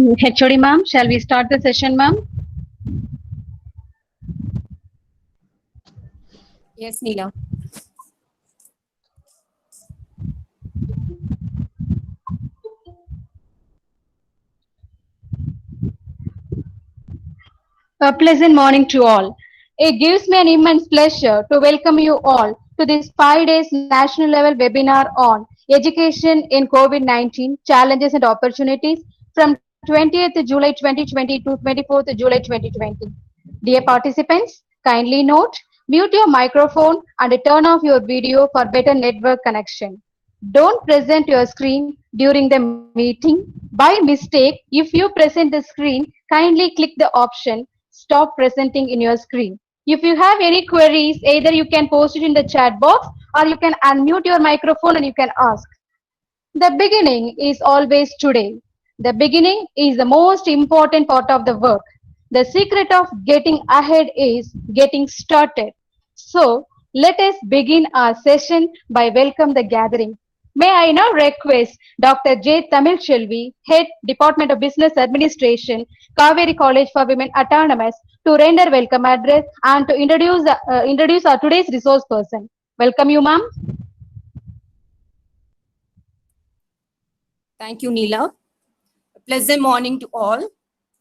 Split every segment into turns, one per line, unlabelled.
HOD ma'am, shall we start the session, ma'am?
Yes, Neela.
A pleasant morning to all. It gives me an immense pleasure to welcome you all to this 5 days national level webinar on education in COVID-19 challenges and opportunities from 20th July 2020 to 24th July 2020. Dear participants, kindly note, mute your microphone and turn off your video for better network connection. Don't present your screen during the meeting. By mistake, if you present the screen, kindly click the option stop presenting in your screen. If you have any queries, either you can post it in the chat box or you can unmute your microphone and you can ask. The beginning is always today. The beginning is the most important part of the work. The secret of getting ahead is getting started. So, let us begin our session by welcome the gathering. May I now request Dr. J. Tamil Shelvi, Head Department of Business Administration, Kaveri College for Women Autonomous, to render welcome address and to introduce our today's resource person. Welcome you, ma'am.
Thank you, Neela. A pleasant morning to all.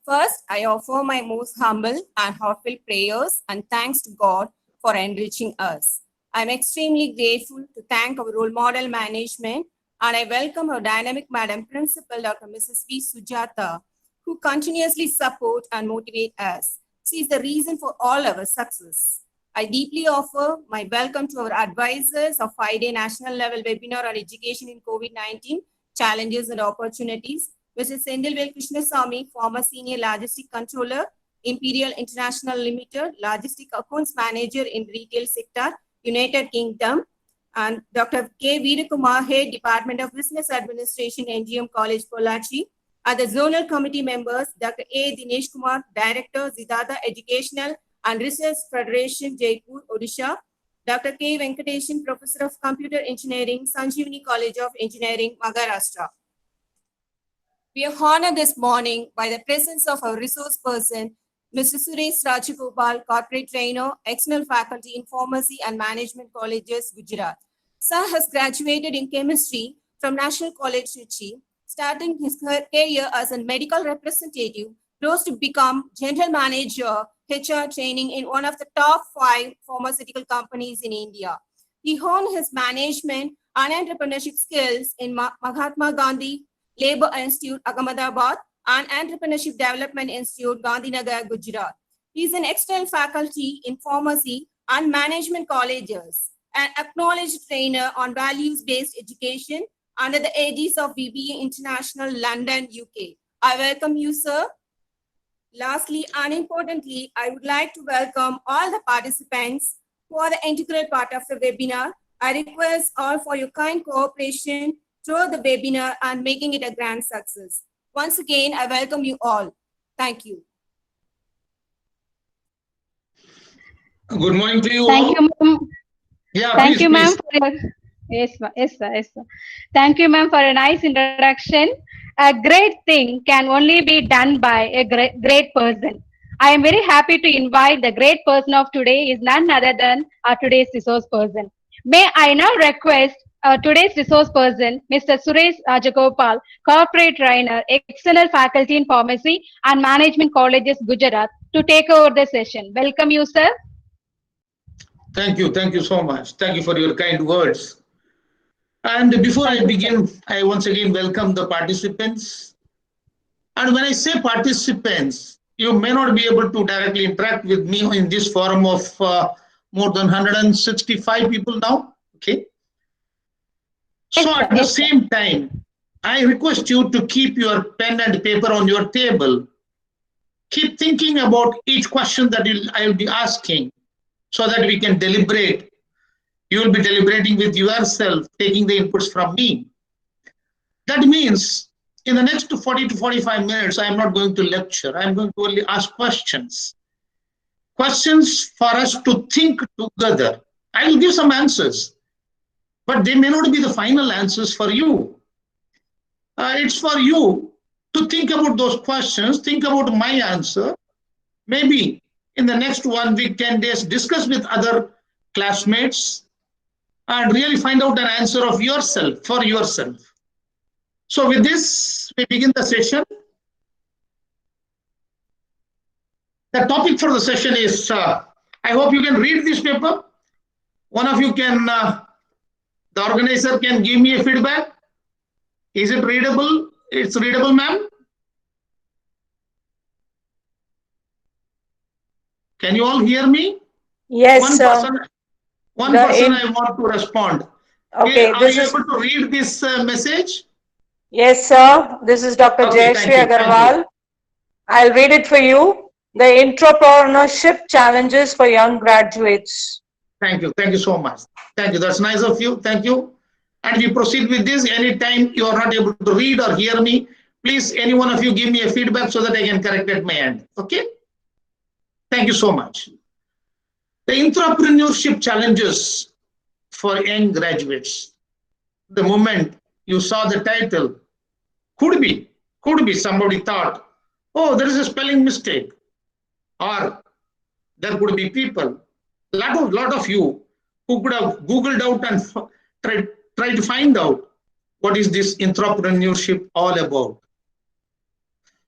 First, I offer my most humble and heartfelt prayers and thanks to God for enriching us. I'm extremely grateful to thank our role model management, and I welcome our dynamic Madam Principal, Dr. Mrs. V. Sujata, who continuously support and motivate us. She is the reason for all our success. I deeply offer my welcome to our advisors of 5-day national level webinar on education in COVID-19 challenges and opportunities. Mr. Sendilvel Krishnasamy, former Senior Logistic Controller, Imperial International Limited, Logistic Accounts Manager in Retail Sector, United Kingdom, and Dr. K. Veerakumar, Head Department of Business Administration, NGM College, Pollachi. Other zonal committee members, Dr. A. Dinesh Kumar, Director, Zidada Educational and Research Federation, Jaipur, Odisha. Dr. K. Venkateshan, Professor of Computer Engineering, Sanjeevani College of Engineering, Maharashtra. We are honored this morning by the presence of our resource person, Mr.SURESH Rajagopal, Corporate Trainer, External Faculty in Pharmacy and Management Colleges, Gujarat. Sir has graduated in Chemistry from National College, Trichy, starting his career as a medical representative, rose to become General Manager, HR training in one of the top 5 pharmaceutical companies in India. He honed his management and entrepreneurship skills in Mahatma Gandhi Labour Institute, Ahmedabad, and Entrepreneurship Development Institute, Gandhinagar, Gujarat. He is an external faculty in pharmacy and management colleges, an acknowledged trainer on values-based education under the aegis of BBA International, London, UK. I welcome you, sir. Lastly, and importantly, I would like to welcome all the participants who are the integral part of the webinar. I request all for your kind cooperation through the webinar and making it a grand success. Once again, I welcome you all. Thank you.
Good morning to you
Thank
all.
you, ma'am.
Yeah,
Thank
please,
you, ma'am.
please.
Yes, sir. Thank you, ma'am, for a nice introduction. A great thing can only be done by a great person. I am very happy to invite the great person of today is none other than our today's resource person. May I now request today's resource person, Mr. Suresh Rajagopal, Corporate Trainer, External Faculty in Pharmacy and Management Colleges, Gujarat, to take over the session. Welcome you, sir.
Thank you so much. Thank you for your kind words. And before I begin, I once again welcome the participants. And when I say participants, you may not be able to directly interact with me in this forum of more than 165 people now. Okay. So at the same time, I request you to keep your pen and paper on your table. Keep thinking about each question that I will be asking so that we can deliberate. You will be deliberating with yourself, taking the inputs from me. That means in the next 40 to 45 minutes, I am not going to lecture. I am going to only ask questions. Questions for us to think together. I will give some answers, but they may not be the final answers for you. It's for you to think about those questions, think about my answer. Maybe in the next 1 week, 10 days, discuss with other classmates and really find out an answer of yourself, for yourself. So with this, we begin the session. The topic for the session is, I hope you can read this paper. One of you can, the organizer can give me a feedback. Is it readable? It's readable, ma'am? Can you all hear me?
Yes,
One
sir.
person, I want to respond.
Okay,
Are
this
you
is
able to read this message?
yes, sir. This is Dr.
Okay,
Jayashree
thank you.
Agarwal. I'll read it for you. The entrepreneurship challenges for young graduates.
Thank you. Thank you so much. Thank you. That's nice of you. Thank you. And we proceed with this. Anytime you are not able to read or hear me, please, any one of you give me a feedback so that I can correct at my end. Okay? Thank you so much. The entrepreneurship challenges for young graduates. The moment you saw the title, could be somebody thought, oh, there is a spelling mistake. Or there could be people, lot of you who could have Googled out and tried to find out what is this entrepreneurship all about.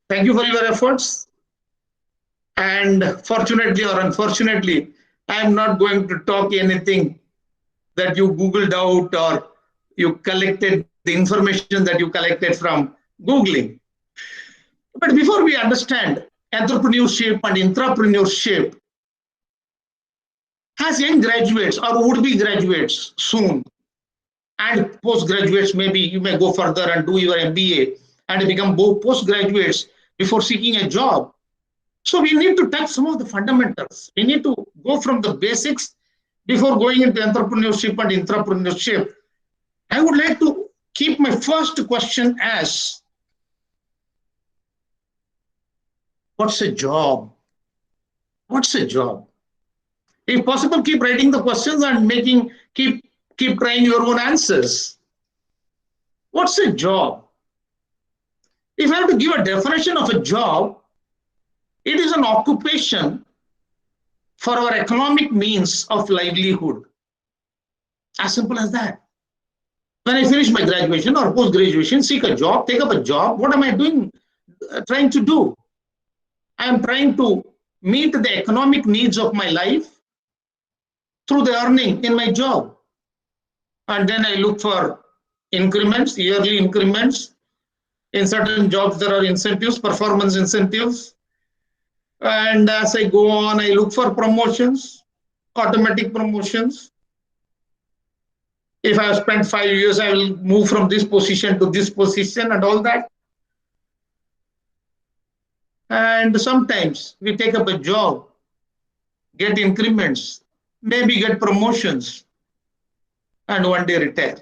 Thank you for your efforts. And fortunately or unfortunately, I am not going to talk anything that you Googled out or you collected the information that you collected from Googling. But before we understand entrepreneurship and intrapreneurship, as young graduates or would-be graduates soon, and postgraduates, maybe you may go further and do your MBA and become postgraduates before seeking a job. So we need to touch some of the fundamentals. We need to go from the basics before going into entrepreneurship and intrapreneurship. I would like to keep my first question as, what's a job? What's a job? If possible, keep writing the questions and keep trying your own answers. What's a job? If I have to give a definition of a job, it is an occupation for our economic means of livelihood. As simple as that. When I finish my graduation or post-graduation, seek a job, take up a job, what am I doing, trying to do? I am trying to meet the economic needs of my life through the earning in my job. And then I look for increments, yearly increments. In certain jobs, there are incentives, performance incentives. And as I go on, I look for promotions, automatic promotions. If I have spent 5 years, I will move from this position to this position and all that. And sometimes we take up a job, get increments, maybe get promotions, and one day retire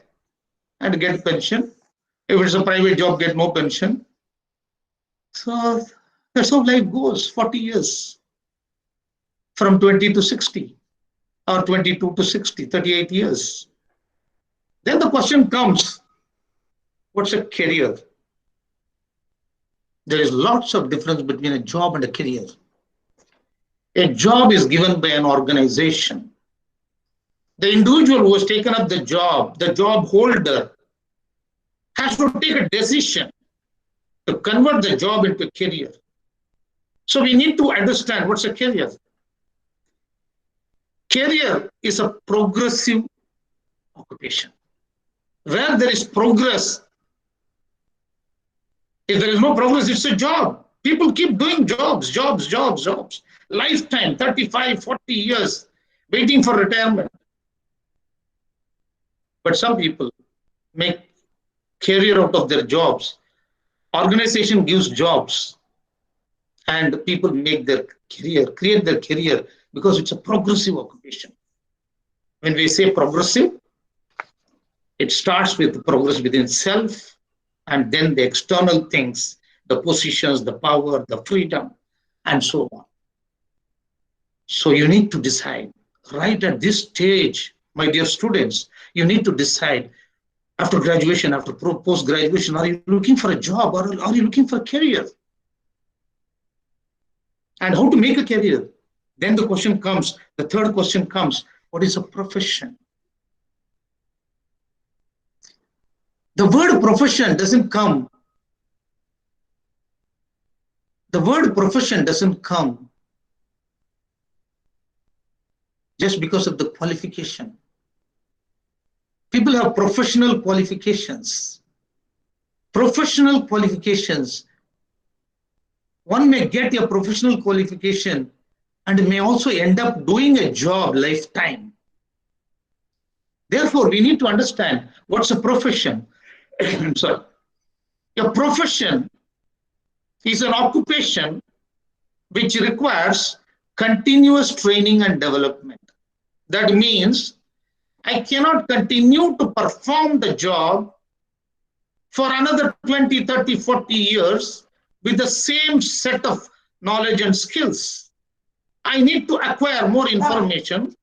and get pension. If it's a private job, get no pension. So that's how life goes, 40 years, from 20 to 60, or 22 to 60, 38 years. Then the question comes, what's a career? There is lots of difference between a job and a career. A job is given by an organization. The individual who has taken up the job holder, has to take a decision to convert the job into a career. So we need to understand what's a career. Career is a progressive occupation. Where there is progress, if there is no progress, it's a job. People keep doing jobs. Lifetime, 35, 40 years, waiting for retirement. But some people make career out of their jobs. Organization gives jobs and people make their career, create their career because it's a progressive occupation. When we say progressive, it starts with progress within self and then the external things, the positions, the power, the freedom, and so on. So you need to decide right at this stage, my dear students, you need to decide after graduation, after post-graduation? Are you looking for a job, or are you looking for a career? And how to make a career? Then the question comes, the third question comes, what is a profession? The word profession doesn't come. The word profession doesn't come just because of the qualification. People have professional qualifications. Professional qualifications. One may get a professional qualification and may also end up doing a job lifetime. Therefore, we need to understand what's a profession. I'm sorry. A profession is an occupation which requires continuous training and development. That means I cannot continue to perform the job for another 20, 30, 40 years with the same set of knowledge and skills. I need to acquire more information.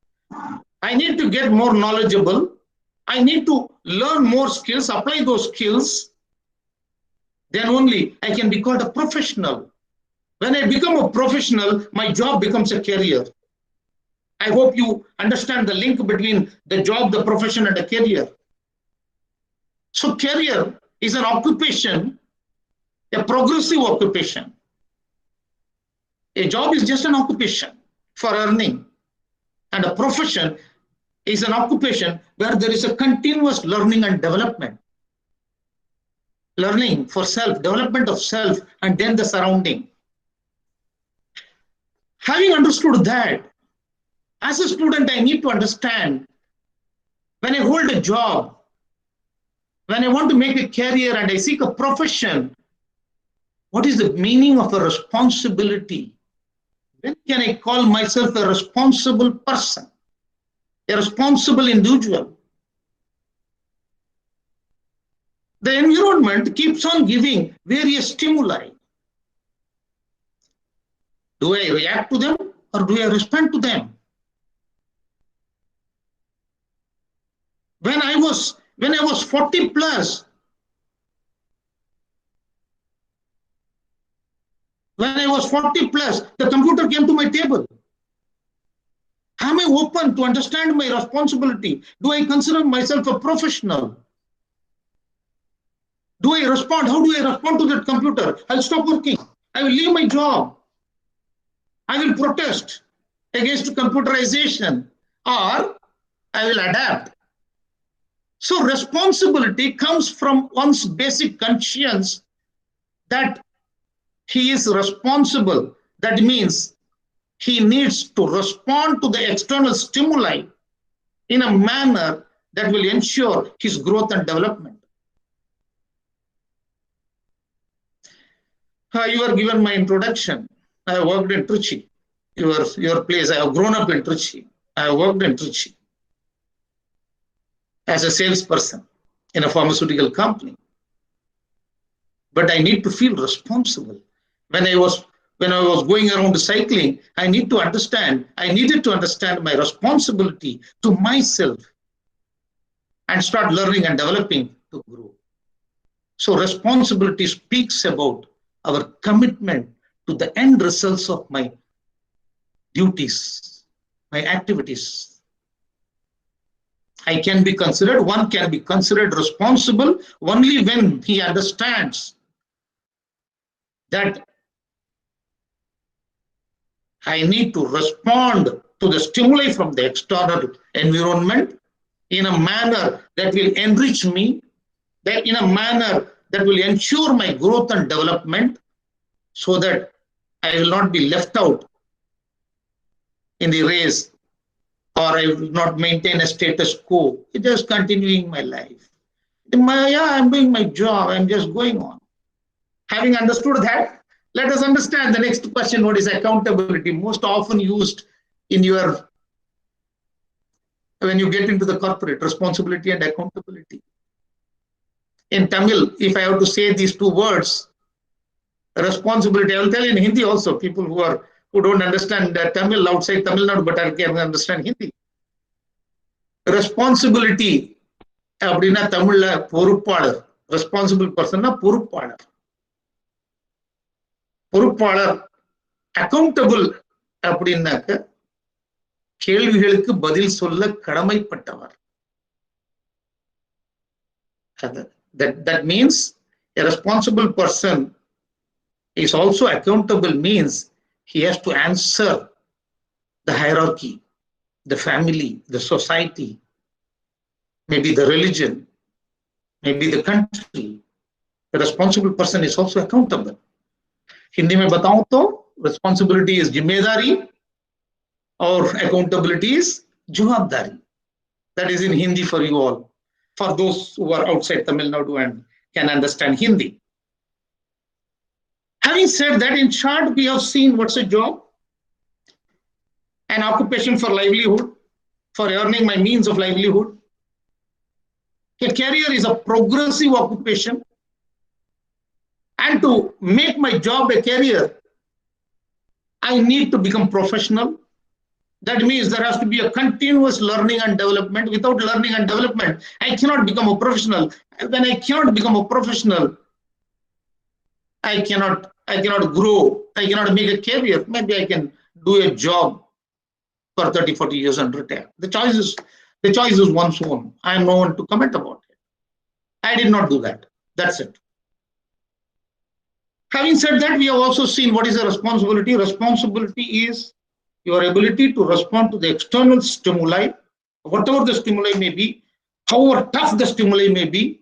I need to get more knowledgeable. I need to learn more skills, apply those skills. Then only I can be called a professional. When I become a professional, my job becomes a career. I hope you understand the link between the job, the profession, and the career. So career is an occupation, a progressive occupation. A job is just an occupation for earning, and a profession is an occupation where there is a continuous learning and development. Learning for self, development of self, and then the surrounding. Having understood that, as a student, I need to understand when I hold a job, when I want to make a career and I seek a profession, what is the meaning of a responsibility? When can I call myself a responsible person, a responsible individual? The environment keeps on giving various stimuli. Do I react to them or do I respond to them? When I was 40 plus, the computer came to my table. Am I open to understand my responsibility? Do I consider myself a professional? Do I respond? How do I respond to that computer? I'll stop working. I will leave my job. I will protest against computerization, or I will adapt. So responsibility comes from one's basic conscience that he is responsible. That means he needs to respond to the external stimuli in a manner that will ensure his growth and development. You were given my introduction. I have worked in Trichy, your place. I have grown up in Trichy. I have worked in Trichy as a salesperson in a pharmaceutical company. But I need to feel responsible. When I was going around cycling, I needed to understand my responsibility to myself and start learning and developing to grow. So responsibility speaks about our commitment to the end results of my duties, my activities. One can be considered responsible only when he understands that I need to respond to the stimuli from the external environment in a manner that will enrich me, that in a manner that will ensure my growth and development, so that I will not be left out in the race, or I will not maintain a status quo. It is continuing my life. I'm doing my job. I'm just going on. Having understood that, let us understand the next question. What is accountability? Most often used when you get into the corporate, responsibility and accountability. In Tamil, if I have to say these two words, responsibility, I will tell in Hindi also, people who don't understand Tamil outside Tamil Nadu, but I can understand Hindi. Responsibility அப்படின்னா தமிழ்ல பொறுப்பாளர். Responsible பர்சன்னா பொறுப்பாளர். பொறுப்பாளர். Accountable அப்படின்னாக்க கேள்விகளுக்கு பதில் சொல்ல கடமைப்பட்டவர். That means a responsible person is also accountable, means he has to answer the hierarchy, the family, the society, maybe the religion, maybe the country. The responsible person is also accountable. Hindi में बताऊं तो responsibility is जिम्मेदारी और accountability is जवाबदारी. That is in Hindi for you all, for those who are outside Tamil Nadu and can understand Hindi. Having said that, in short, we have seen what's a job, an occupation for livelihood, for earning my means of livelihood. A career is a progressive occupation, and to make my job a career, I need to become professional. That means there has to be a continuous learning and development. Without learning and development, I cannot become a professional. When I cannot become a professional, I cannot grow. I cannot make a career. Maybe I can do a job for 30, 40 years and retire. The choice is one's own. I am no one to comment about it. I did not do that. That's it. Having said that, we have also seen what is a responsibility. Responsibility is your ability to respond to the external stimuli, whatever the stimuli may be, however tough the stimuli may be.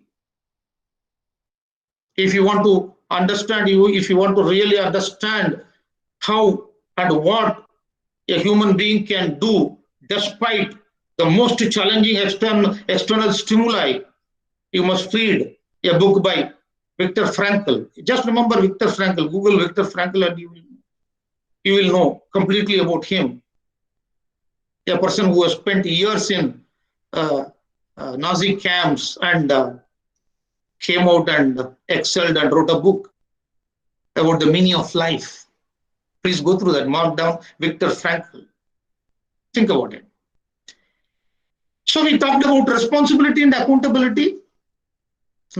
If you want to understand, if you want to really understand how and what a human being can do despite the most challenging external stimuli, you must read a book by Viktor Frankl. Just remember Viktor Frankl. Google Viktor Frankl and you will know completely about him. A person who has spent years in Nazi camps and came out and excelled and wrote a book about the meaning of life. Please go through that. Mark down Viktor Frankl. Think about it. So we talked about responsibility and accountability.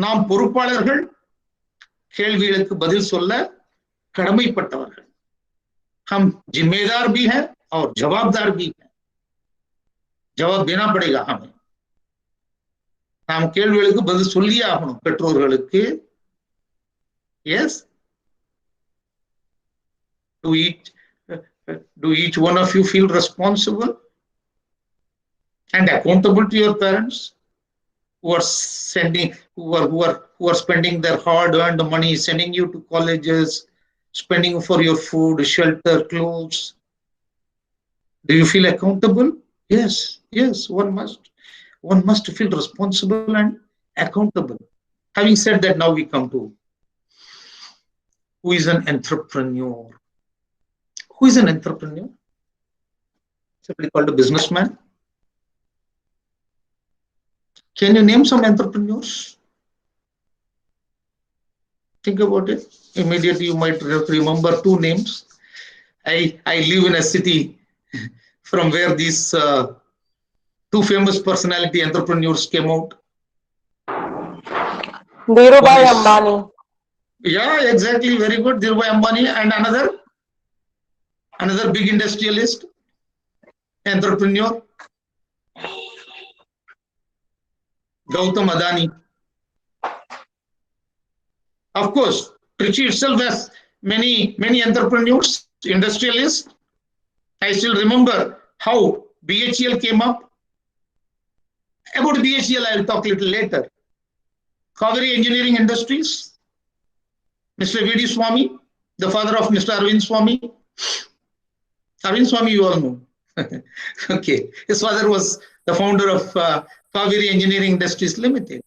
நாம் பொறுப்பாளர்கள், கேள்விகளுக்கு பதில் சொல்ல கடமைப்பட்டவர்கள். हम जिम्मेदार भी हैं और जवाबदार भी हैं. जवाब देना पड़ेगा हमें. நாம் கேள்விகளுக்கு பதில் சொல்லியே ஆகணும் பெற்றோர்களுக்கு. Yes. Do each one of you feel responsible and accountable to your parents who are spending their hard-earned money, sending you to colleges, spending for your food, shelter, clothes? Do you feel accountable? Yes, one must feel responsible and accountable. Having said that, now we come to who is an entrepreneur. Who is an entrepreneur? Simply called a businessman. Can you name some entrepreneurs? Think about it. Immediately you might remember two names. I live in a city from where these two famous personality entrepreneurs came out.
Dhirubhai Ambani.
Yeah, exactly. Very good. Dhirubhai Ambani. And another big industrialist, entrepreneur, Gautam Adani. Of course, Trichy itself has many entrepreneurs, industrialists. I still remember how BHEL came up. About BHEL, I'll talk a little later. Kaveri Engineering Industries, Mr. V.D. Swami, the father of Mr. Arvind Swami. Arvind Swami, you all know. Okay, his father was the founder of Kaveri Engineering Industries Limited.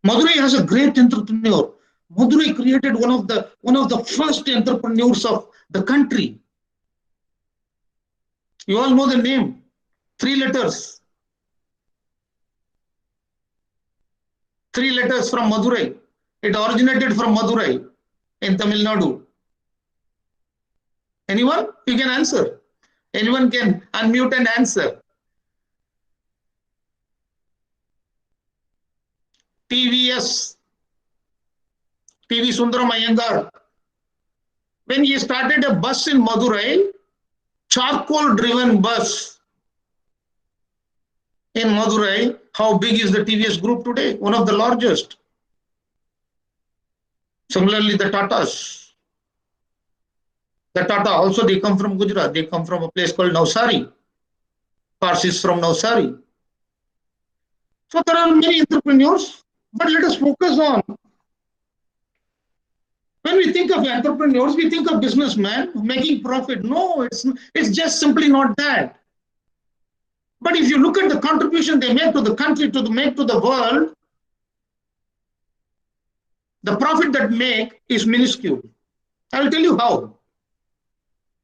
Madurai has a great entrepreneur. Madurai created one of the first entrepreneurs of the country. You all know the name. 3 letters. 3 letters from Madurai. It originated from Madurai in Tamil Nadu. Anyone? You can answer. Anyone can unmute and answer. TVS, TV Sundaram Iyengar. When he started a bus in Madurai, charcoal-driven bus in Madurai, how big is the TVS group today? One of the largest. Similarly, the Tatas. The Tata also, they come from Gujarat. They come from a place called Navsari. Parsis from Navsari. So there are many entrepreneurs, but let us focus on. When we think of entrepreneurs, we think of businessmen making profit. No, it's just simply not that. But if you look at the contribution they make to the country, make to the world, the profit that make is minuscule. I will tell you how.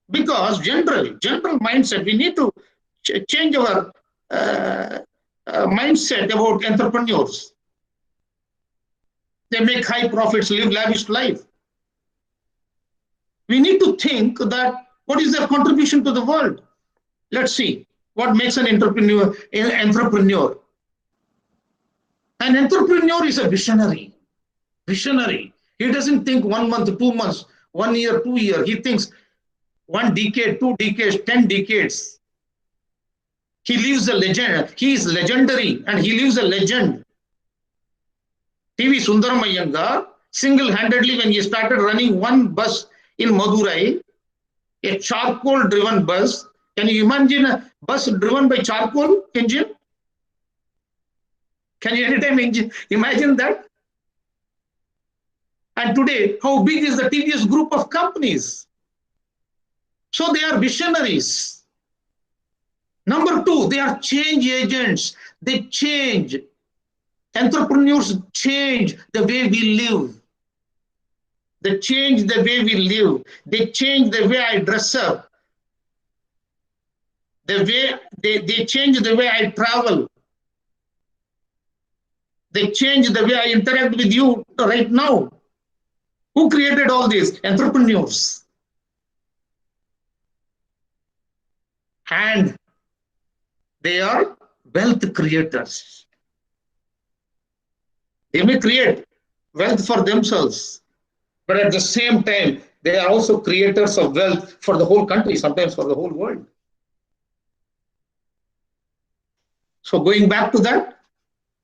Because general mindset, we need to change our mindset about entrepreneurs. They make high profits, live lavish life. We need to think that what is their contribution to the world? Let's see what makes an entrepreneur. An entrepreneur is a visionary. He doesn't think 1 month, 2 months, 1 year, 2 years. He thinks 1 decade, 2 decades, 10 decades. He lives a legend. He is legendary and he lives a legend. TV Sundaram Iyengar, single-handedly, when he started running one bus in Madurai, a charcoal-driven bus. Can you imagine a bus driven by charcoal engine? Can you anytime imagine that? And today, how big is the TVS group of companies? So they are visionaries. Number 2, they are change agents. They change. Entrepreneurs change the way we live. They change the way we live. They change the way I dress up. They change the way I travel. They change the way I interact with you right now. Who created all these? Entrepreneurs. And they are wealth creators. They may create wealth for themselves, but at the same time, they are also creators of wealth for the whole country, sometimes for the whole world. So going back to that,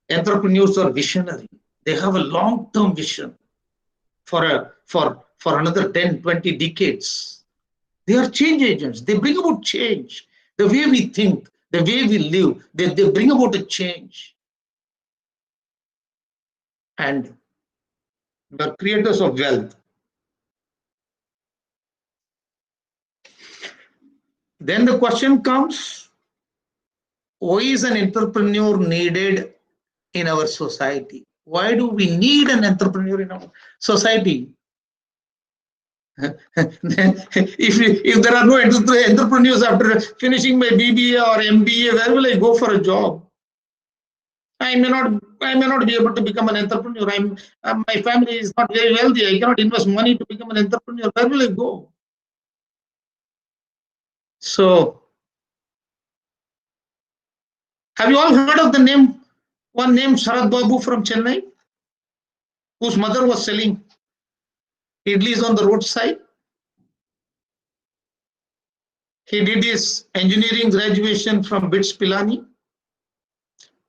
entrepreneurs are visionary. They have a long-term vision for another 10, 20 decades. They are change agents. They bring about change. The way we think, the way we live, they bring about a change. And the creators of wealth. Then the question comes, why is an entrepreneur needed in our society? Why do we need an entrepreneur in our society? If there are no entrepreneurs after finishing my BBA or MBA, where will I go for a job? I may not be able to become an entrepreneur. My family is not very wealthy. I cannot invest money to become an entrepreneur. Where will I go? So, have you all heard of the name? One named Sharad Babu from Chennai, whose mother was selling idlis on the roadside. He did his engineering graduation from BITS Pilani,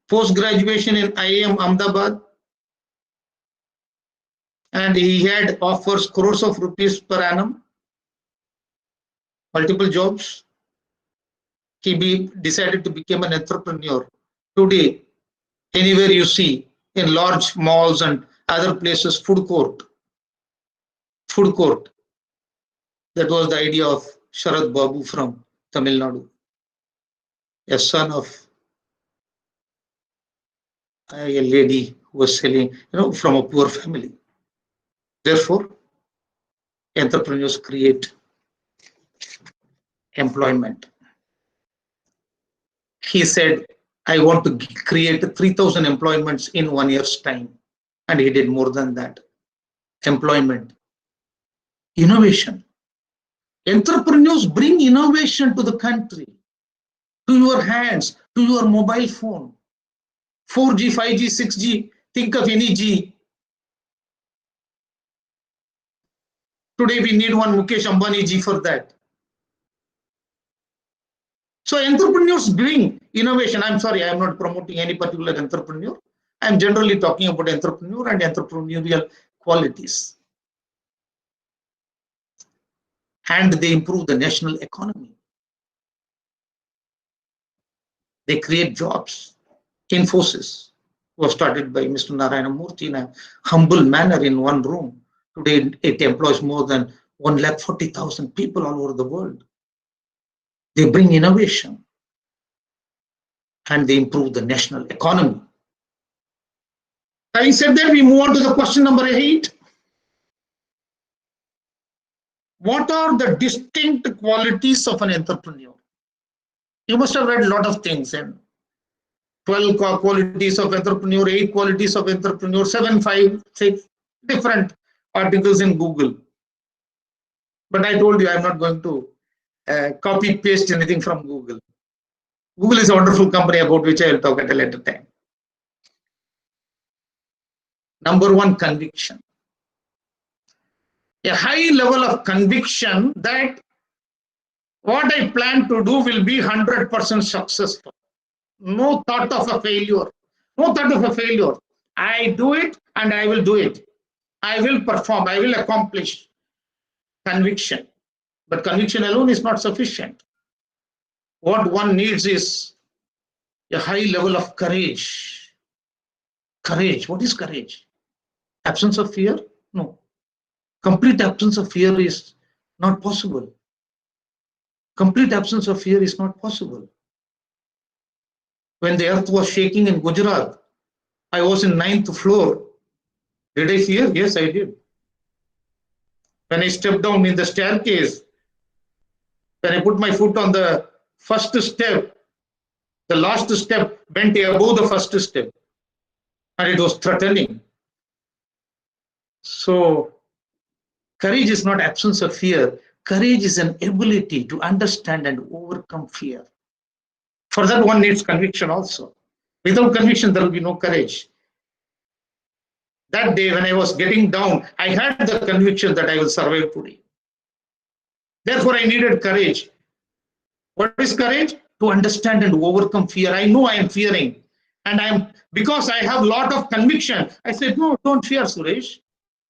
post-graduation in IIM Ahmedabad, and he had offers crores of rupees per annum, multiple jobs. He decided to become an entrepreneur. Today, anywhere you see, in large malls and other places, food court. That was the idea of Sharad Babu from Tamil Nadu, a son of a lady who was selling, from a poor family. Therefore, entrepreneurs create employment. He said, I want to create 3,000 employments in 1 year's time. And he did more than that. Employment. Innovation. Entrepreneurs bring innovation to the country, to your hands, to your mobile phone. 4G, 5G, 6G Think of any G. Today we need one Mukesh Ambani G for that. So entrepreneurs bring innovation. I'm sorry, I'm not promoting any particular entrepreneur. I'm generally talking about entrepreneur and entrepreneurial qualities. And they improve the national economy. They create jobs. Infosys was started by Mr. Narayana Murthy in a humble manner in one room. Today it employs more than 140,000 people all over the world. They bring innovation and they improve the national economy. I said that we move on to the question number 8. What are the distinct qualities of an entrepreneur? You must have read a lot of things and 12 qualities of entrepreneur, 8 qualities of entrepreneur, 7, 5, 6 different articles in Google. But I told you I'm not going to copy paste anything from Google. Google is a wonderful company about which I will talk at a later time. Number 1, conviction. A high level of conviction that what I plan to do will be 100% successful. No thought of a failure. No thought of a failure. I do it and I will do it. I will perform. I will accomplish. Conviction. But conviction alone is not sufficient. What one needs is a high level of courage. Courage. What is courage? Absence of fear? No. Complete absence of fear is not possible. Complete absence of fear is not possible. When the earth was shaking in Gujarat, I was in 9th floor. Did I fear? Yes, I did. When I stepped down in the staircase, when I put my foot on the first step, the last step went above the first step. And it was threatening. So, courage is not absence of fear. Courage is an ability to understand and overcome fear. For that, one needs conviction also. Without conviction, there will be no courage. That day when I was getting down, I had the conviction that I will survive today. Therefore, I needed courage. What is courage? To understand and overcome fear. I know I am fearing. And because I have a lot of conviction, I said, no, don't fear, Suresh.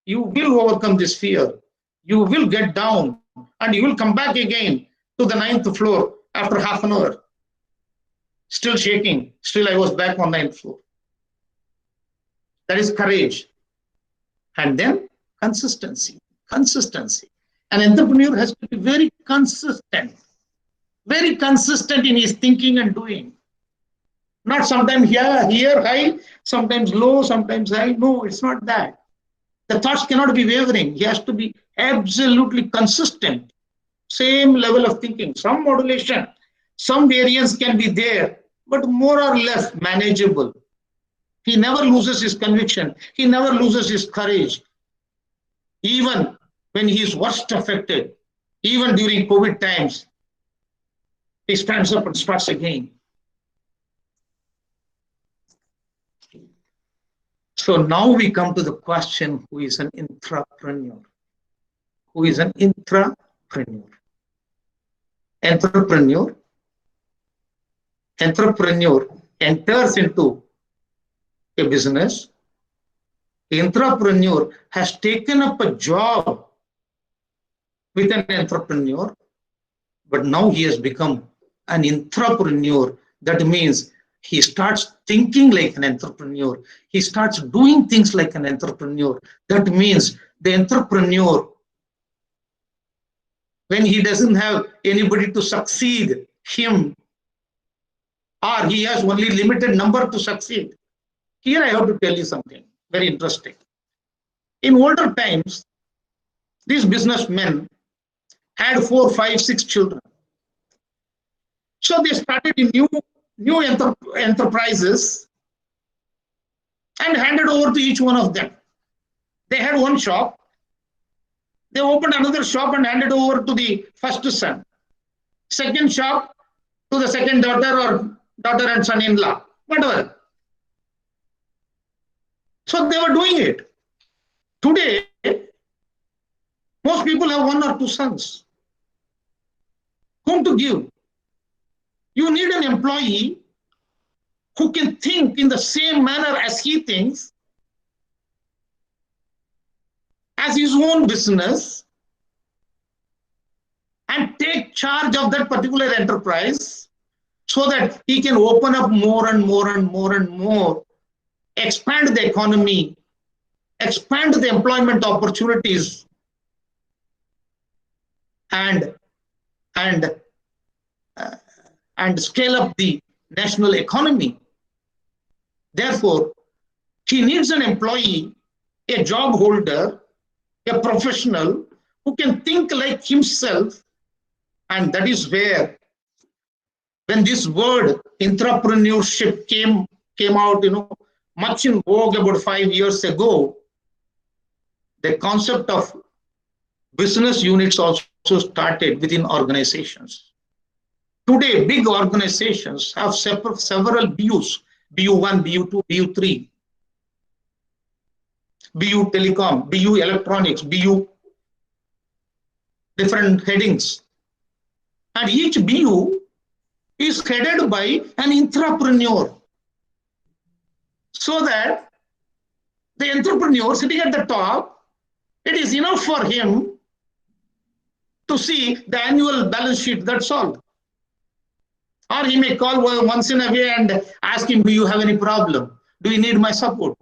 You will overcome this fear. You will get down and you will come back again to the 9th floor after half an hour. Still shaking. Still, I was back on 9th floor. That is courage. And then consistency. Consistency. An entrepreneur has to be very consistent in his thinking and doing. Not sometimes here high, sometimes low, sometimes high. No, it's not that. The thoughts cannot be wavering. He has to be absolutely consistent. Same level of thinking. Some modulation, some variance can be there, but more or less manageable. He never loses his conviction. He never loses his courage. Even when he is worst affected, even during COVID times, he stands up and starts again. So now we come to the question, who is an intrapreneur? Who is an intrapreneur? Entrepreneur enters into a business. The entrepreneur has taken up a job with an entrepreneur, but now he has become an intrapreneur. That means he starts thinking like an entrepreneur. He starts doing things like an entrepreneur. That means the entrepreneur, when he doesn't have anybody to succeed him, or he has only limited number to succeed. Here I have to tell you something very interesting. In older times, these businessmen had 4, 5, 6 children. So they started new enterprises and handed over to each one of them. They had one shop. They opened another shop and handed over to the first son. Second shop to the second daughter or daughter and son-in-law, whatever. So they were doing it. Today, most people have one or two sons. Whom to give? You need an employee who can think in the same manner as he thinks, as his own business, and take charge of that particular enterprise so that he can open up more and more and more and more, expand the economy, expand the employment opportunities, and and and scale up the national economy. Therefore, he needs an employee, a job holder, a professional who can think like himself. And that is where, when this word entrepreneurship came out, much in vogue about 5 years ago, the concept of business units also started within organizations. Today, big organizations have several BUs, BU1, BU2, BU3, BU telecom, BU electronics, BU different headings. And each BU is headed by an entrepreneur. So that the entrepreneur sitting at the top, it is enough for him to see the annual balance sheet, that's all. Or he may call once in a way and ask him, do you have any problem? Do you need my support?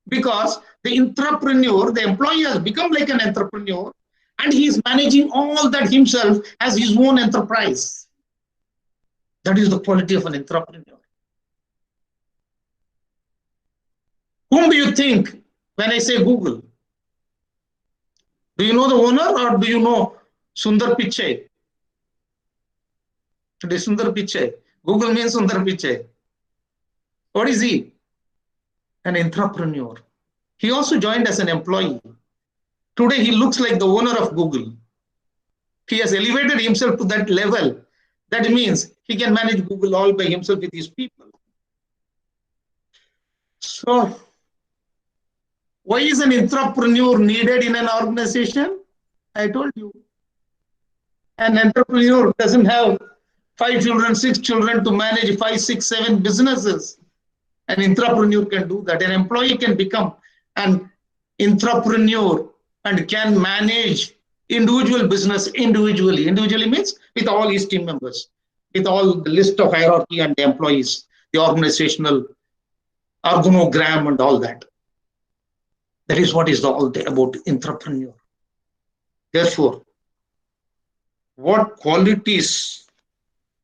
Because the entrepreneur, the employee has become like an entrepreneur, and he is managing all that himself as his own enterprise. That is the quality of an entrepreneur. Whom do you think when I say Google? Do you know the owner, or do you know Sundar Pichai? It is Sundar Pichai. Google means Sundar Pichai. What is he? An entrepreneur. He also joined as an employee. Today he looks like the owner of Google. He has elevated himself to that level. That means he can manage Google all by himself with his people. So, why is an entrepreneur needed in an organization? I told you. An entrepreneur doesn't have 5 children, 6 children to manage 5, 6, 7 businesses. An entrepreneur can do that. An employee can become an entrepreneur and can manage individual business individually. Individually means with all his team members, with all the list of hierarchy and the employees, the organizational organogram and all that. That is what is all about entrepreneur. Therefore, what qualities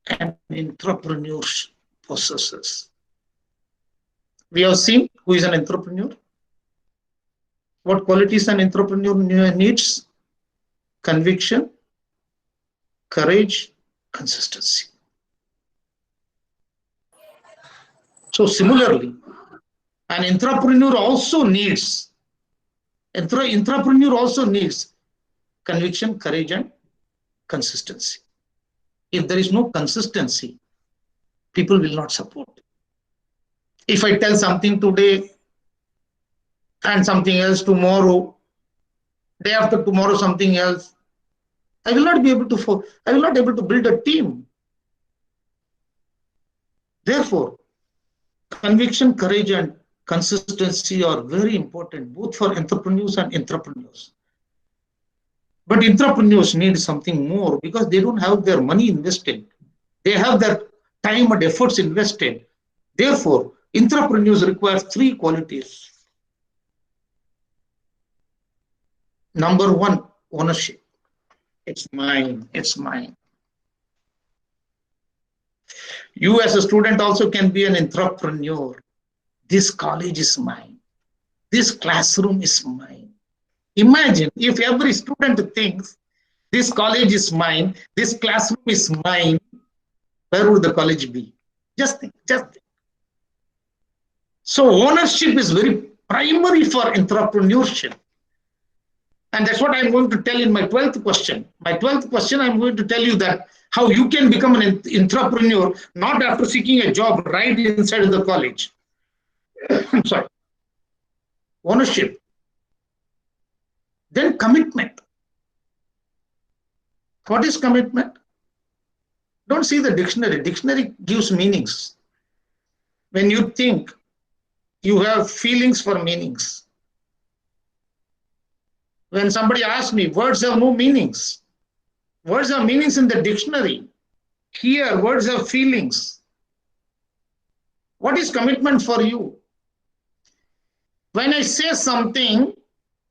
an entrepreneur possesses? We have seen who is an entrepreneur. What qualities an entrepreneur needs? Conviction, courage, consistency. So similarly, an entrepreneur also needs conviction, courage, and consistency. If there is no consistency, people will not support. If I tell something today and something else tomorrow, day after tomorrow something else, I will not be able to build a team. Therefore, conviction, courage, and consistency are very important, both for entrepreneurs and entrepreneurs. But entrepreneurs need something more because they don't have their money invested. They have their time and efforts invested. Therefore, entrepreneurs require 3 qualities. Number 1, ownership. It's mine. It's mine. You as a student also can be an entrepreneur. This college is mine. This classroom is mine. Imagine if every student thinks this college is mine, this classroom is mine, where would the college be? Just think. So ownership is very primary for entrepreneurship. And that's what I'm going to tell in my 12th question. My 12th question, I'm going to tell you that how you can become an entrepreneur, not after seeking a job right inside of the college. I'm sorry. ownership. Then commitment. What is commitment? Don't see the dictionary. Dictionary gives meanings. When you think, you have feelings for meanings. When somebody asks me, words have no meanings. Words have meanings in the dictionary. Here, words have feelings. What is commitment for you? When I say something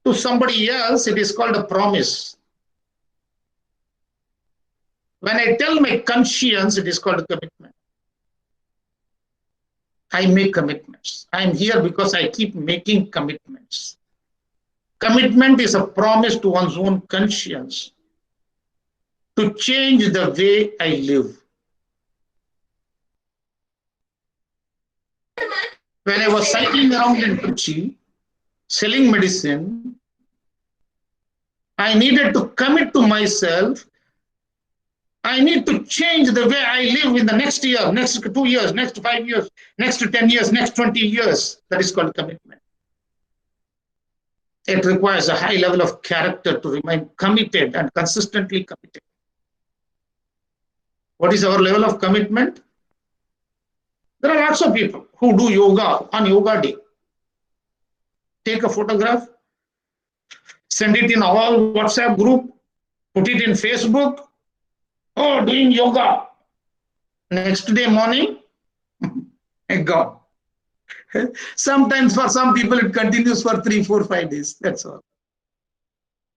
to somebody else, it is called a promise. When I tell my conscience, it is called a commitment. I make commitments. I am here because I keep making commitments. Commitment is a promise to one's own conscience to change the way I live. When I was cycling around in Trichy, selling medicine, I needed to commit to myself. I need to change the way I live in the next year, next 2 years, next 5 years, next 10 years, next 20 years. That is called commitment. It requires a high level of character to remain committed and consistently committed. What is our level of commitment? There are lots of people who do yoga on yoga day. Take a photograph, send it in all WhatsApp group, put it in Facebook. Oh, doing yoga. Next day morning, gone. Sometimes for some people it continues for 3, 4, 5 days. That's all.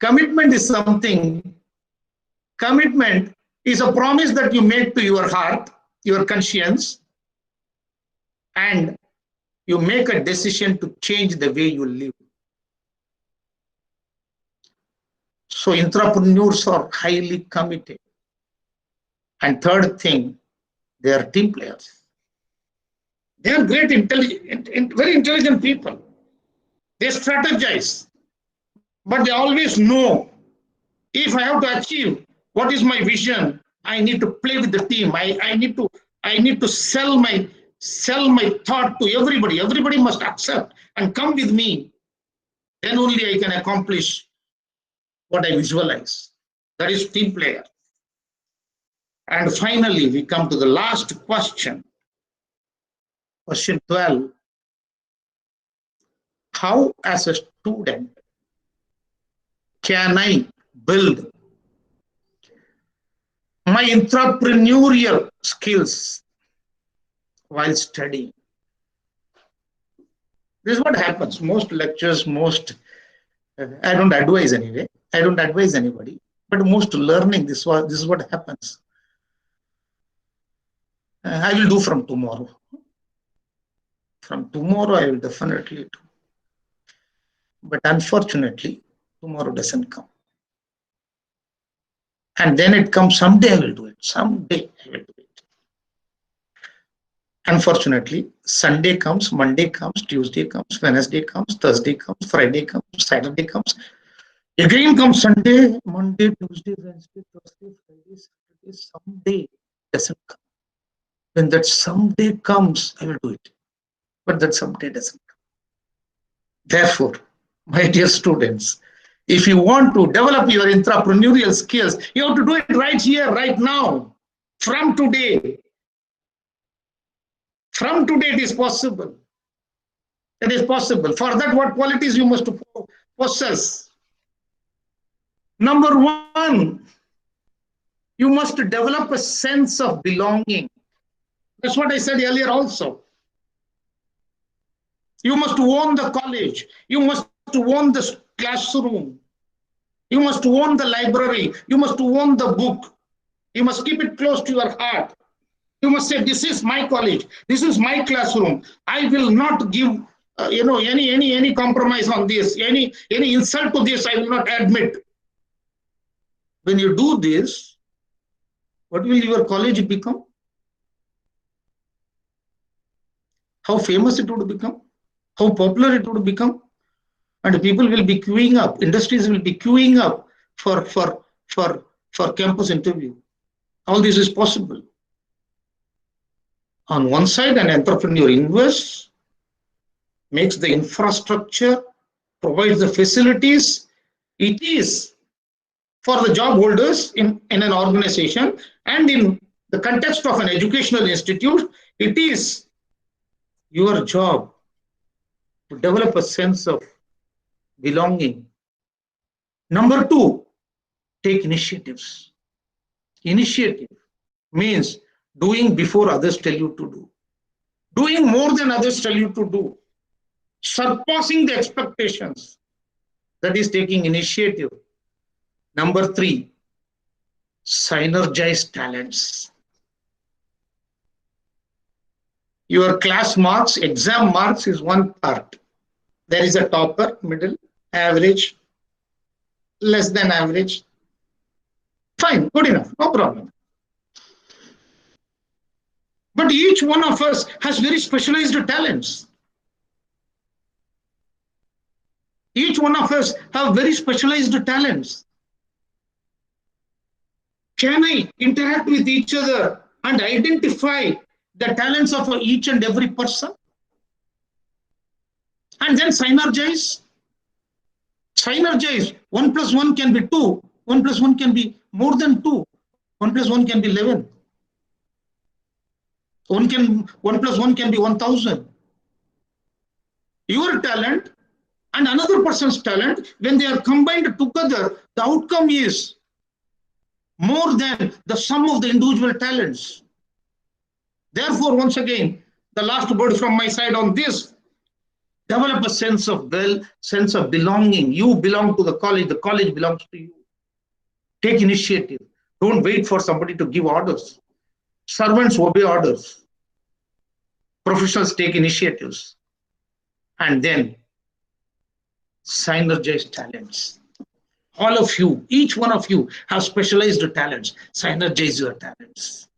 Commitment is something. Commitment is a promise that you make to your heart, your conscience, and you make a decision to change the way you live. So entrepreneurs are highly committed. And third thing, they are team players. They are great, very intelligent people. They strategize, but they always know, if I have to achieve what is my vision, I need to play with the team. I need to sell my thought to everybody. Everybody must accept and come with me. Then only I can accomplish what I visualize. That is team player. And finally, we come to the last question. Question 12. How, as a student, can I build my entrepreneurial skills while studying? This is what happens. Most lectures, I don't advise anyway. I don't advise anybody. But most learning, this is what happens. I will do from tomorrow. From tomorrow, I will definitely do. But unfortunately, tomorrow doesn't come. And then it comes, someday I will do it. Someday I will do it. Unfortunately, Sunday comes, Monday comes, Tuesday comes, Wednesday comes, Thursday comes, Friday comes, Saturday comes. Again comes Sunday, Monday, Tuesday, Wednesday, Thursday, Friday, Saturday. Someday doesn't come. When that someday comes, I will do it. But that someday doesn't come. Therefore, my dear students, if you want to develop your entrepreneurial skills, you have to do it right here, right now, from today. From today, it is possible. It is possible. For that, what qualities you must possess? Number one, you must develop a sense of belonging. That's what I said earlier also. You must own the college. You must own the classroom. You must own the library. You must own the book. You must keep it close to your heart. You must say, this is my college. This is my classroom. I will not give any compromise on this. Any insult to this, I will not admit. When you do this, what will your college become? How famous it would become? How popular it would become? And people will be queuing up. Industries will be queuing up for campus interview. All this is possible. On one side, an entrepreneur invests, makes the infrastructure, provides the facilities. It is for the job holders in an organization, and in the context of an educational institute, it is your job to develop a sense of belonging. Number two, take initiatives. Initiative means doing before others tell you to do, doing more than others tell you to do, surpassing the expectations. That is taking initiative. Number three, synergize talents. Your class marks, exam marks is one part. There is a topper, middle, average, less than average. Fine, good enough, no problem. But each one of us has very specialized talents. Each one of us have very specialized talents. Can I interact with each other and identify the talents of each and every person? And then synergize. Synergize. 1 plus 1 can be 2. 1 plus 1 can be more than 2. 1 plus 1 can be 11. 1 plus 1 can be 1,000. Your talent and another person's talent, when they are combined together, the outcome is more than the sum of the individual talents. Therefore, once again, the last word from my side on this, develop a sense of belonging. You belong to the college belongs to you. Take initiative. Don't wait for somebody to give orders. Servants obey orders. Professionals take initiatives. And then synergize talents. All of you, each one of you have specialized talents. Synergize your talents.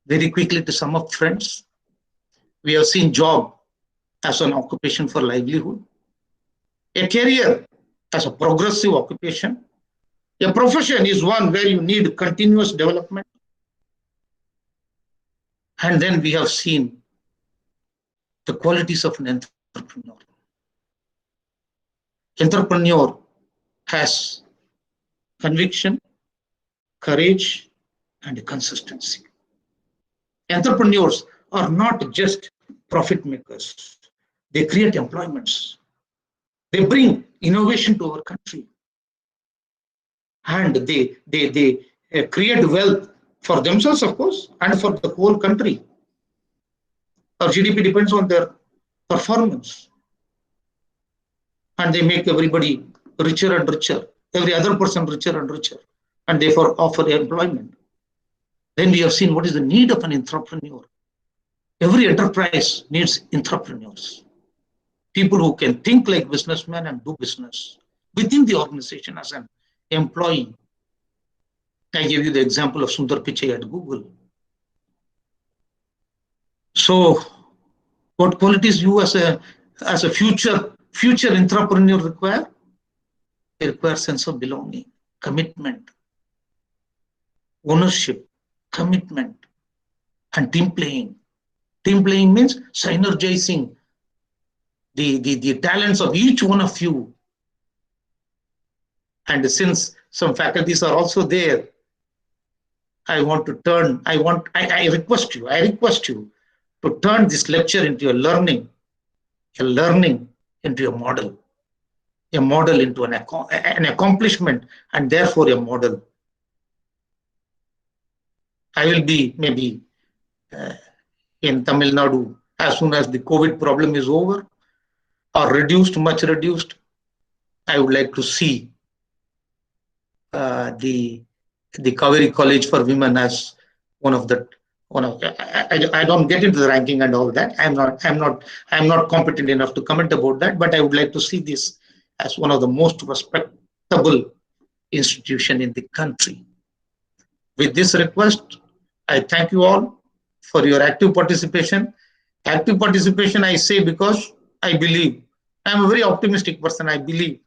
Very quickly to sum up, friends, we have seen job as an occupation for livelihood, a career as a progressive occupation, a profession is one where you need continuous development. And then we have seen the qualities of an entrepreneur. Entrepreneur has conviction, courage, and consistency. Entrepreneurs are not just profit makers. They create employments. They bring innovation to our country. And they create wealth for themselves, of course, and for the whole country. Our GDP depends on their performance. And they make everybody richer and richer, every other person richer and richer, and therefore offer employment. Then we have seen what is the need of an entrepreneur. Every enterprise needs entrepreneurs, people who can think like businessmen and do business within the organization as an employee. I gave you the example of Sundar Pichai at Google. So, what qualities you as a future entrepreneur require? They require sense of belonging, commitment, ownership, commitment, and team playing. Team playing means synergizing the talents of each one of you. And since some faculties are also there, I request you to turn this lecture into a learning into a model into an accomplishment, and therefore a model. I will be maybe in Tamil Nadu as soon as the COVID problem is over or much reduced. I would like to see the Kaveri College for Women as one of I don't get into the ranking and all that. I'm not competent enough to comment about that, but I would like to see this as one of the most respectable institution in the country. With this request, I thank you all for your active participation. Active participation, I say, because I believe, I'm a very optimistic person. I believe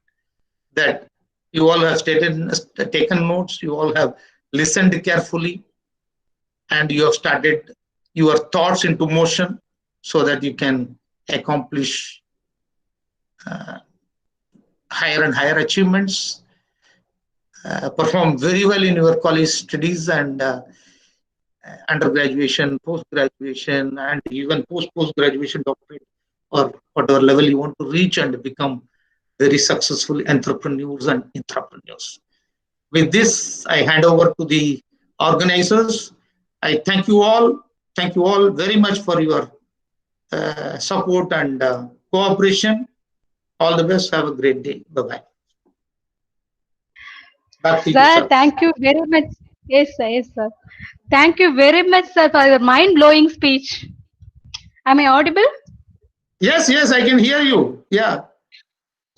that you all have taken notes, you all have listened carefully, and you have started your thoughts into motion so that you can accomplish uh, higher and higher achievements, perform very well in your college studies and undergraduation, post-graduation, and even post-graduation doctorate, or whatever level you want to reach and become very successful entrepreneurs and entrepreneurs. With this, I hand over to the organizers. I thank you all very much for your support and cooperation. All the best. Have a great day. Bye-bye. Back to you,
Sir,
sir.
thank you very much. Yes, sir. Yes, sir. Thank you very much, sir, for your mind-blowing speech. Am I audible?
Yes, yes, I can hear you. Yeah.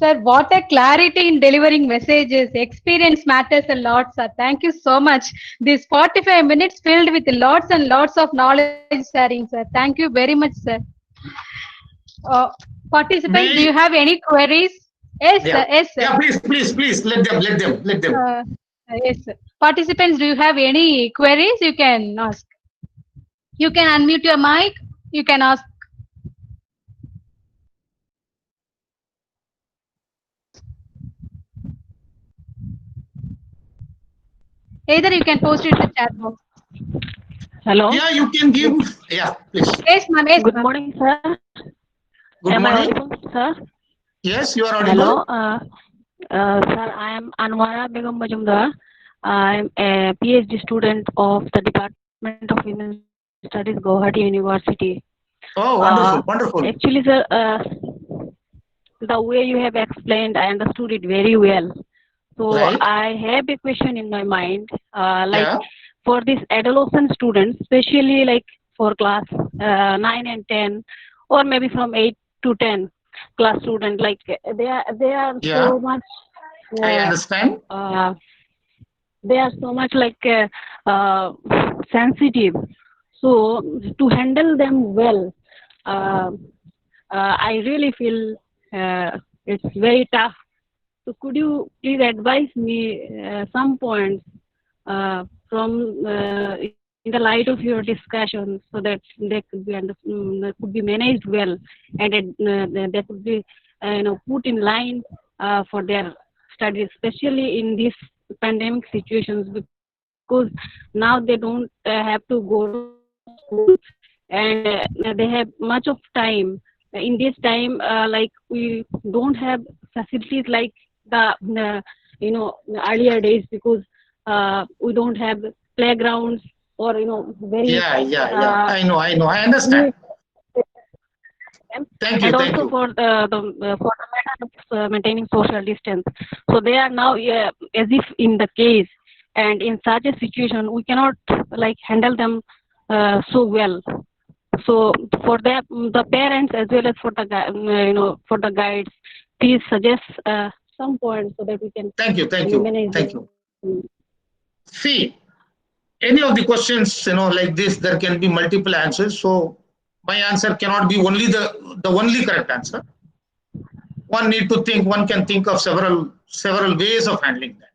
Sir, what a clarity in delivering messages. Experience matters a lot, sir. Thank you so much. These 45 minutes filled with lots and lots of knowledge sharing, sir. Thank you very much, sir. Uh, Participants, do you
May
have any queries? Yes, sir.
Yeah.
Yes, sir.
Yeah, please, please, please let them.
Uh, yes, sir. Participants, do you have any queries? You can ask. You can unmute your mic. You can ask. Either you can post it in the chat box.
Hello.
Yeah, you can give. Yeah, please.
Yes, ma'am. Yes,
Good
ma'am.
morning, sir.
Good
Am I
morning.
audible, sir?
Yes, you are
Hello.
audible.
Sir, I am Anwara Begum Majumdar. I am a PhD student of the Department of Women's Studies, Guwahati University.
Oh, wonderful, wonderful.
Actually, sir, the way you have explained, I understood it very well. So
Right.
I have a question in my mind, like
Yeah.
for these adolescent students, especially like for class 9 and 10, or maybe from 8 to 10 class student, like they are
Yeah.
so much,
I
uh,
understand.
uh, they are so much like sensitive. So to handle them well, uh, I really feel it's very tough. So could you please advise me some points from in the light of your discussion, so that they could be they could be managed well, and they could be put in line for their studies, especially in these pandemic situations, because now they don't have to go to school, and they have much of time. In this time, like we don't have facilities like the earlier days, because we don't have playgrounds, or very
Yeah, yeah, yeah. I know, I know. I understand.
new,
Thank you,
and
thank
also
you.
for the matter of maintaining social distance. So they are now as if in the case, and in such a situation we cannot like handle them so well. So for the parents as well as for the for the guides, please suggest some points so that we can
Thank you, thank you,
manage
thank
them.
you. See, any of the questions, like this, there can be multiple answers. So my answer cannot be only the only correct answer. One need to think. One can think of several ways of handling that.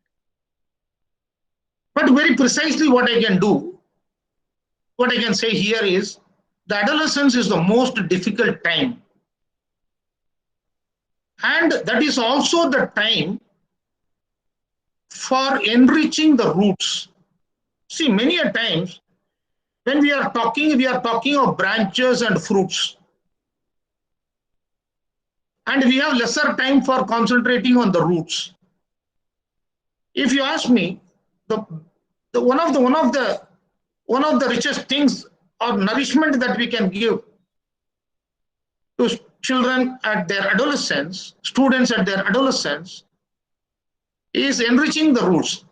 But very precisely, what I can say here is, the adolescence is the most difficult time, and that is also the time for enriching the roots. See, many a times when we are talking of branches and fruits, and we have lesser time for concentrating on the roots. If you ask me, the, the one of the richest things or nourishment that we can give to children at their adolescence, students at their adolescence, is enriching the roots.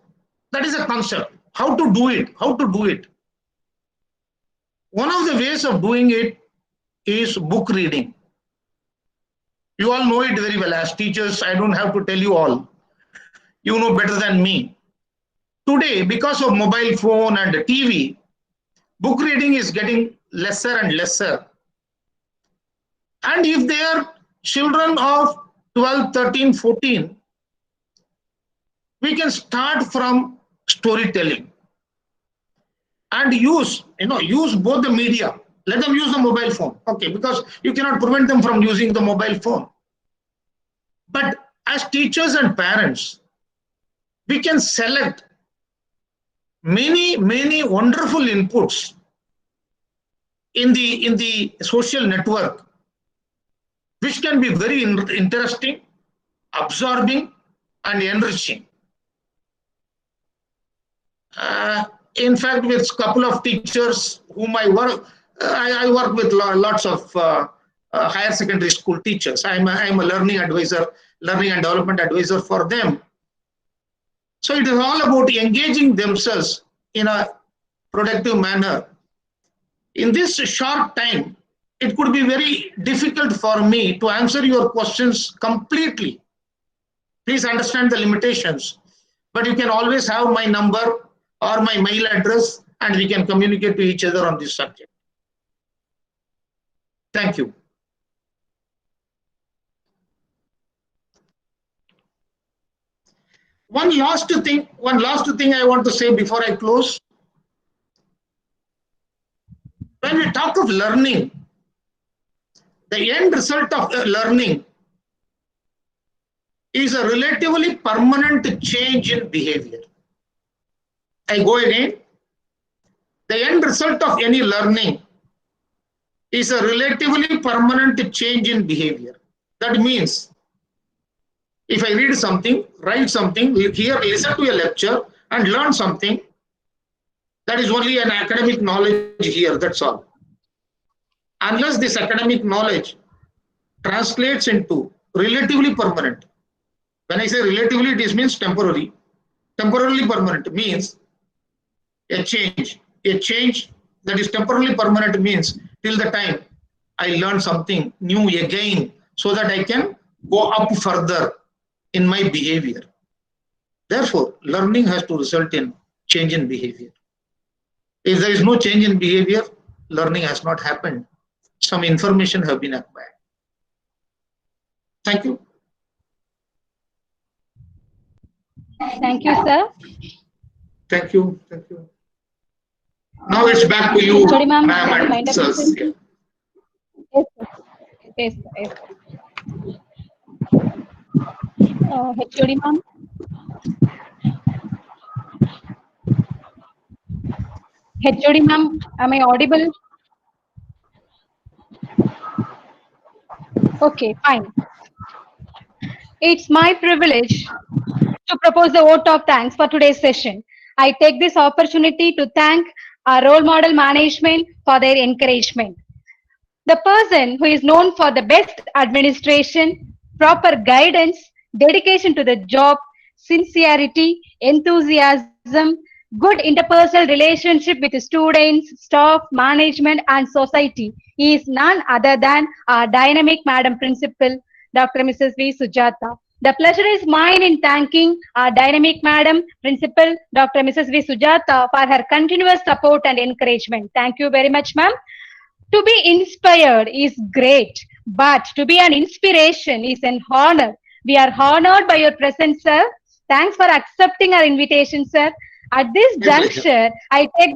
That is a concept. How to do it? How to do it? One of the ways of doing it is book reading. You all know it very well. As teachers, I don't have to tell you all. You know better than me. Today, because of mobile phone and TV, book reading is getting lesser and lesser. And if they are children of 12, 13, 14, we can start from storytelling and use both the media. Let them use the mobile phone. Okay, because you cannot prevent them from using the mobile phone. But as teachers and parents, we can select many wonderful inputs in the social network, which can be very interesting, absorbing, and enriching. In fact, with a couple of teachers whom I work, I work with lots of higher secondary school teachers. I'm a learning advisor, learning and development advisor for them. So it is all about engaging themselves in a productive manner. In this short time, it could be very difficult for me to answer your questions completely. Please understand the limitations. But you can always have my number or my mail address, and we can communicate to each other on this subject. Thank you. One last thing I want to say before I close. When we talk of learning, the end result of learning is a relatively permanent change in behavior. I go again. The end result of any learning is a relatively permanent change in behavior. That means if I read something, write something, hear, listen to a lecture and learn something, that is only an academic knowledge here, that's all. Unless this academic knowledge translates into relatively permanent. When I say relatively, it means temporary. Temporarily permanent means a change. A change that is temporarily permanent means till the time I learn something new again so that I can go up further in my behavior. Therefore, learning has to result in change in behavior. If there is no change in behavior, learning has not happened. Some information have been acquired. Thank you.
Thank you, sir.
Thank you. Thank you. Now it's back to you,
Sorry, ma'am.
ma'am and sirs.
Yes, sir. Yes, sir. Yes, sir. HOD, ma'am. HOD, ma'am. Am I audible? Okay, fine. It's my privilege to propose the vote of thanks for today's session. I take this opportunity to thank our role model management for their encouragement. The person who is known for the best administration, proper guidance, dedication to the job, sincerity, enthusiasm, good interpersonal relationship with students, staff, management, and society is none other than our dynamic Madam Principal, Dr. Mrs. V. Sujata. The pleasure is mine in thanking our dynamic Madam Principal, Dr. Mrs. V. Sujata, for her continuous support and encouragement. Thank you very much, ma'am. To be inspired is great, but to be an inspiration is an honor. We are honored by your presence, sir. Thanks for accepting our invitation, sir. At this juncture, I take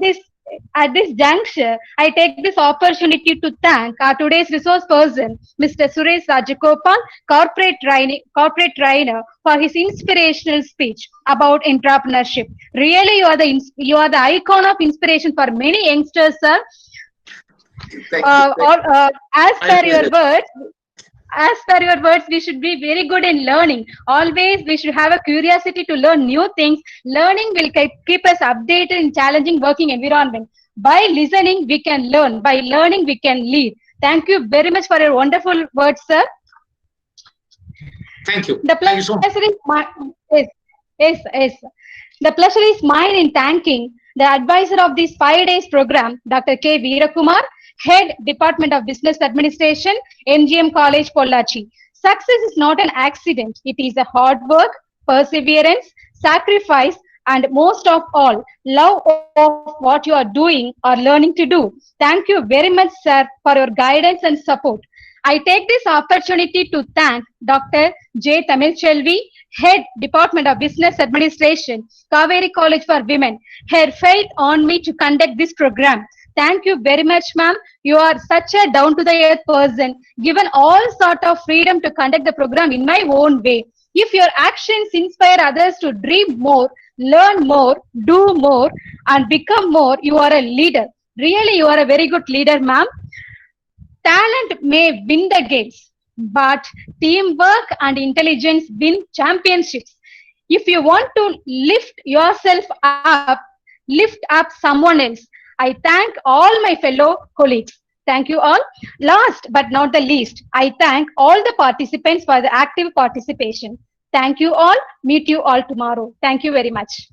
this opportunity to thank our today's resource person, Mr. Suresh Rajagopal, corporate trainer, for his inspirational speech about entrepreneurship. Really, you are the icon of inspiration for many youngsters, sir. As per your words, we should be very good in learning. Always, we should have a curiosity to learn new things. Learning will keep us updated in challenging working environment. By listening, we can learn. By learning, we can lead. Thank you very much for your wonderful words, sir.
Thank you.
The pleasure is mine. Yes. The pleasure is mine in thanking the advisor of this 5 days program, Dr. K. Veerakumar, Head Department of Business Administration, MGM College, Pollachi. Success is not an accident. It is a hard work, perseverance, sacrifice, and most of all, love of what you are doing or learning to do. Thank you very much, sir, for your guidance and support. I take this opportunity to thank Dr. J. Tamilchelvi, Head Department of Business Administration, Kaveri College for Women. Her faith on me to conduct this program. Thank you very much, ma'am. You are such a down-to-the-earth person, given all sort of freedom to conduct the program in my own way. If your actions inspire others to dream more, learn more, do more, and become more, you are a leader. Really, you are a very good leader, ma'am. Talent may win the games, but teamwork and intelligence win championships. If you want to lift yourself up, lift up someone else. I thank all my fellow colleagues. Thank you all. Last but not the least, I thank all the participants for the active participation. Thank you all. Meet you all tomorrow. Thank you very much.